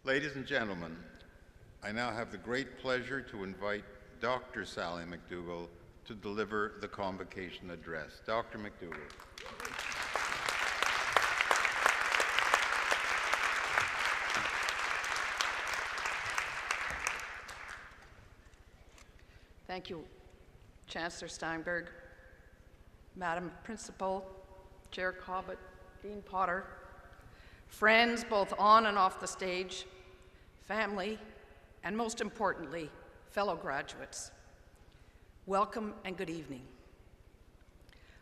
Ladies and gentlemen, I now have the great pleasure to invite Dr. Sally McDougall to deliver the Convocation address. Dr. McDougall. Thank you, Chancellor Steinberg, Madam Principal, Chair Cobbett, Dean Potter, friends both on and off the stage, family, and most importantly, fellow graduates. Welcome and good evening.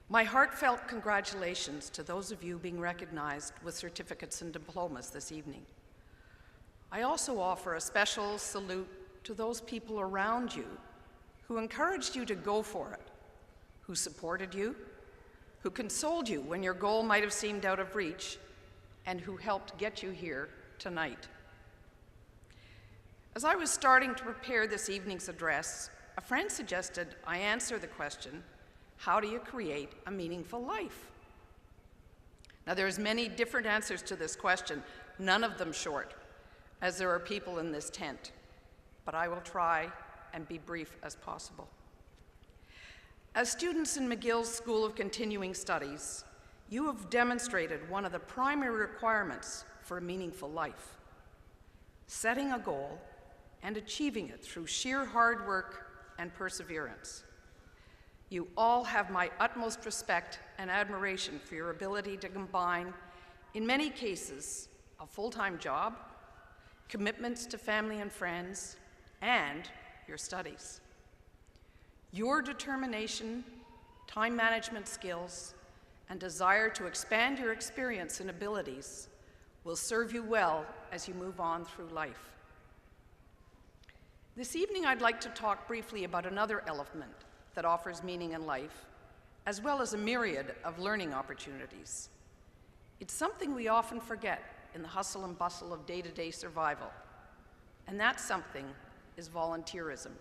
My heartfelt congratulations to those of you being recognized with certificates and diplomas this evening. I also offer a special salute to those people around you who encouraged you to go for it, who supported you, who consoled you when your goal might have seemed out of reach, and who helped get you here tonight. As I was starting to prepare this evening's address, a friend suggested I answer the question, how do you create a meaningful life? Now, there's many different answers to this question, none of them short, as there are people in this tent, but I will try and be brief as possible. As students in McGill's School of Continuing Studies, you have demonstrated one of the primary requirements for a meaningful life: setting a goal and achieving it through sheer hard work and perseverance. You all have my utmost respect and admiration for your ability to combine, in many cases, a full-time job, commitments to family and friends, and your studies. Your determination, time management skills, and desire to expand your experience and abilities will serve you well as you move on through life. This evening, I'd like to talk briefly about another element that offers meaning in life, as well as a myriad of learning opportunities. It's something we often forget in the hustle and bustle of day-to-day survival, and that something is volunteerism.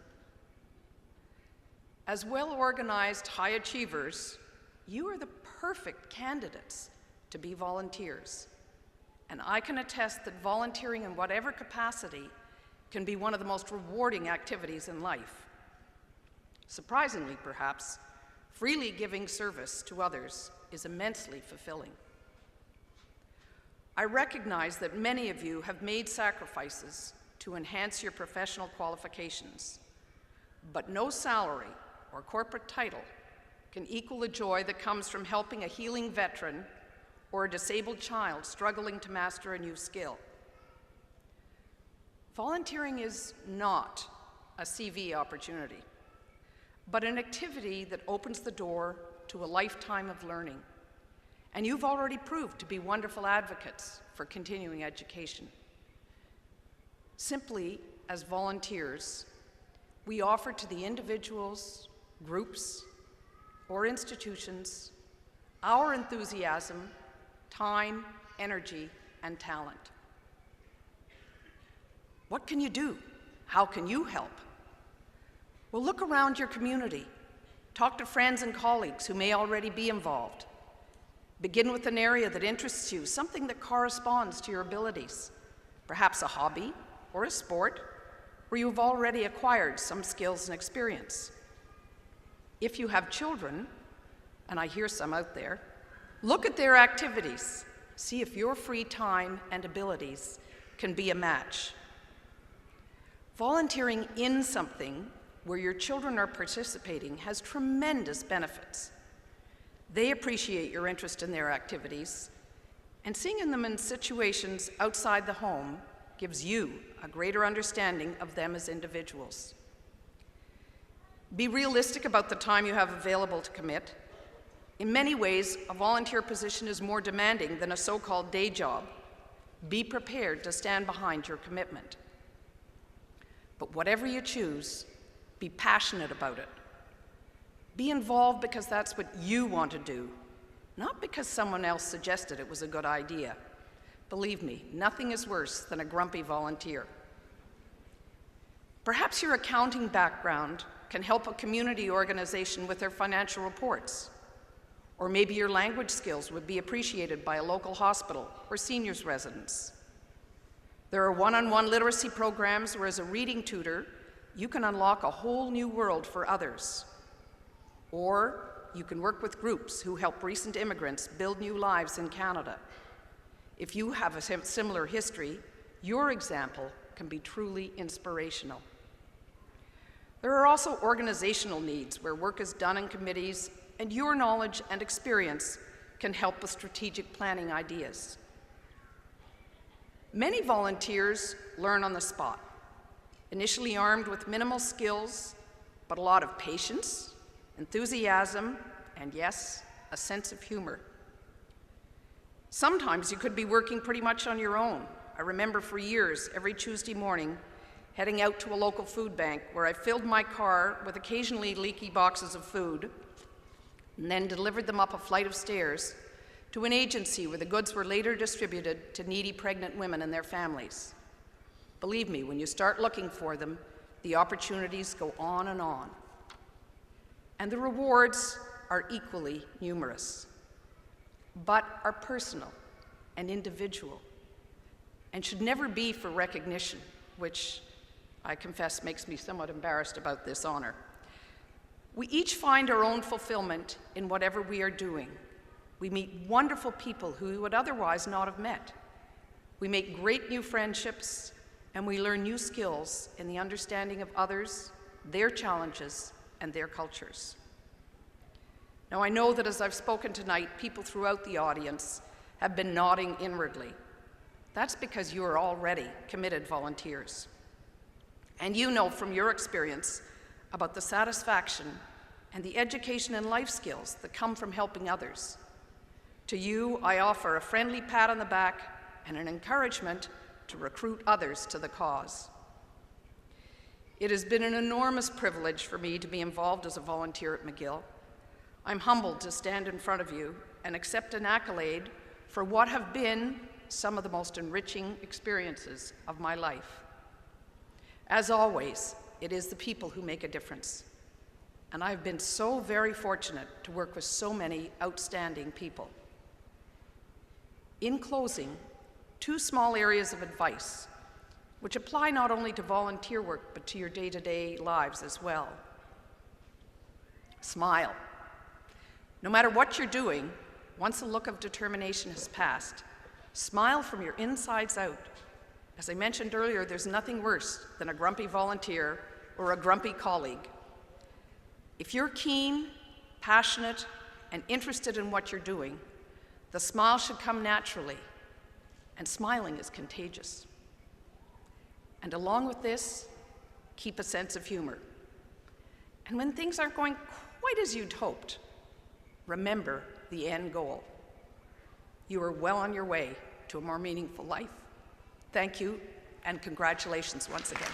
As well-organized high achievers, you are the perfect candidates to be volunteers, and I can attest that volunteering in whatever capacity can be one of the most rewarding activities in life. Surprisingly, perhaps, freely giving service to others is immensely fulfilling. I recognize that many of you have made sacrifices to enhance your professional qualifications, but no salary or corporate title can equal the joy that comes from helping a healing veteran or a disabled child struggling to master a new skill. Volunteering is not a CV opportunity, but an activity that opens the door to a lifetime of learning. And you've already proved to be wonderful advocates for continuing education. Simply, as volunteers, we offer to the individuals, groups, or institutions our enthusiasm, time, energy, and talent. What can you do? How can you help? Well, look around your community. Talk to friends and colleagues who may already be involved. Begin with an area that interests you, something that corresponds to your abilities, perhaps a hobby or a sport where you've already acquired some skills and experience. If you have children, and I hear some out there, look at their activities. See if your free time and abilities can be a match. Volunteering in something where your children are participating has tremendous benefits. They appreciate your interest in their activities, and seeing them in situations outside the home gives you a greater understanding of them as individuals. Be realistic about the time you have available to commit. In many ways, a volunteer position is more demanding than a so-called day job. Be prepared to stand behind your commitment. But whatever you choose, be passionate about it. Be involved because that's what you want to do, not because someone else suggested it was a good idea. Believe me, nothing is worse than a grumpy volunteer. Perhaps your accounting background can help a community organization with their financial reports. Or maybe your language skills would be appreciated by a local hospital or seniors residence. There are one-on-one literacy programs where, as a reading tutor, you can unlock a whole new world for others. Or you can work with groups who help recent immigrants build new lives in Canada. If you have a similar history, your example can be truly inspirational. There are also organizational needs where work is done in committees and your knowledge and experience can help with strategic planning ideas. Many volunteers learn on the spot, initially armed with minimal skills, but a lot of patience, enthusiasm, and yes, a sense of humor. Sometimes you could be working pretty much on your own. I remember for years, every Tuesday morning, heading out to a local food bank where I filled my car with occasionally leaky boxes of food and then delivered them up a flight of stairs to an agency where the goods were later distributed to needy pregnant women and their families. Believe me, when you start looking for them, the opportunities go on. And the rewards are equally numerous, but are personal and individual, and should never be for recognition, which I confess makes me somewhat embarrassed about this honor. We each find our own fulfillment in whatever we are doing. We meet wonderful people who we would otherwise not have met. We make great new friendships, and we learn new skills in the understanding of others, their challenges, and their cultures. Now, I know that as I've spoken tonight, people throughout the audience have been nodding inwardly. That's because you are already committed volunteers. And you know from your experience about the satisfaction and the education and life skills that come from helping others. To you, I offer a friendly pat on the back and an encouragement to recruit others to the cause. It has been an enormous privilege for me to be involved as a volunteer at McGill. I'm humbled to stand in front of you and accept an accolade for what have been some of the most enriching experiences of my life. As always, it is the people who make a difference. And I've been so very fortunate to work with so many outstanding people. In closing, two small areas of advice, which apply not only to volunteer work, but to your day-to-day lives as well. Smile. No matter what you're doing, once a look of determination has passed, smile from your insides out. As I mentioned earlier, there's nothing worse than a grumpy volunteer or a grumpy colleague. If you're keen, passionate, and interested in what you're doing, the smile should come naturally, and smiling is contagious. And along with this, keep a sense of humor. And when things aren't going quite as you'd hoped, remember the end goal. You are well on your way to a more meaningful life. Thank you, and congratulations once again.